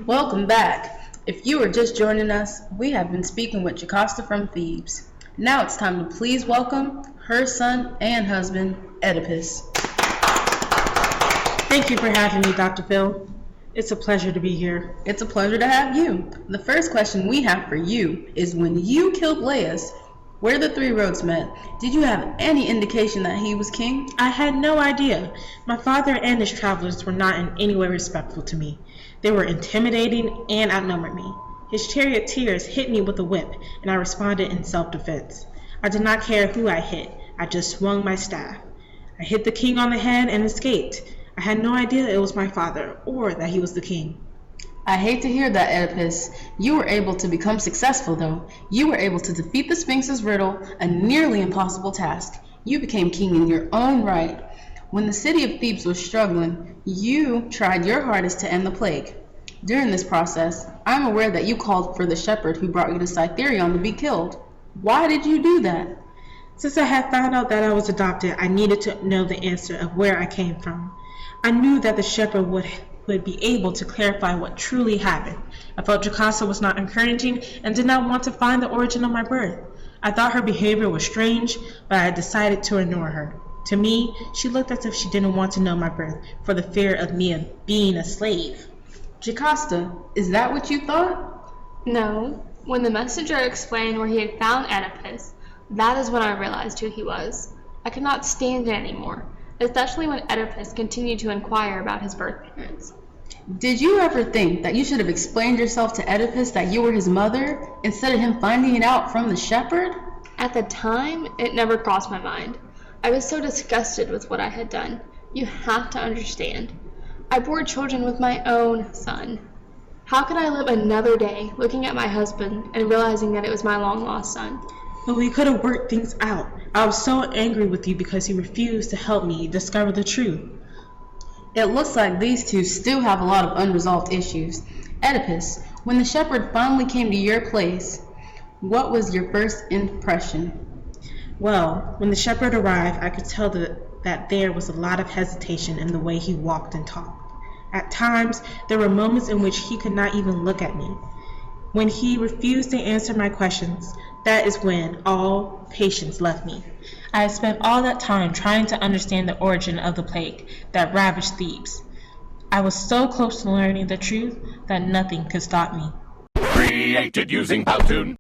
Welcome back. If you are just joining us, we have been speaking with Jocasta from Thebes. Now it's time to please welcome her son and husband, Oedipus. Thank you for having me, Dr. Phil. It's a pleasure to be here. It's a pleasure to have you. The first question we have for you is, when you killed Laius, where the three roads met, did you have any indication that he was king? I had no idea. My father and his travelers were not in any way respectful to me. They were intimidating and outnumbered me. His charioteers hit me with a whip, and I responded in self-defense. I did not care who I hit. I just swung my staff. I hit the king on the head and escaped. I had no idea it was my father, or that he was the king. I hate to hear that, Oedipus. You were able to become successful, though. You were able to defeat the Sphinx's riddle, a nearly impossible task. You became king in your own right. When the city of Thebes was struggling, you tried your hardest to end the plague. During this process, I'm aware that you called for the shepherd who brought you to Cytherion to be killed. Why did you do that? Since I had found out that I was adopted, I needed to know the answer of where I came from. I knew that the shepherd would be able to clarify what truly happened. I felt Jocasta was not encouraging and did not want to find the origin of my birth. I thought her behavior was strange, but I decided to ignore her. To me, she looked as if she didn't want to know my birth for the fear of me being a slave. Jocasta, is that what you thought? No. When the messenger explained where he had found Oedipus, that is when I realized who he was. I could not stand it anymore, especially when Oedipus continued to inquire about his birth parents. Did you ever think that you should have explained yourself to Oedipus that you were his mother, instead of him finding it out from the shepherd? At the time, it never crossed my mind. I was so disgusted with what I had done. You have to understand. I bore children with my own son. How could I live another day looking at my husband and realizing that it was my long-lost son? But we could have worked things out. I was so angry with you because you refused to help me discover the truth. It looks like these two still have a lot of unresolved issues. Oedipus, when the shepherd finally came to your place, what was your first impression? Well, when the shepherd arrived, I could tell that there was a lot of hesitation in the way he walked and talked. At times, there were moments in which he could not even look at me. When he refused to answer my questions, that is when all patience left me. I had spent all that time trying to understand the origin of the plague that ravaged Thebes. I was so close to learning the truth that nothing could stop me. Created using Powtoon.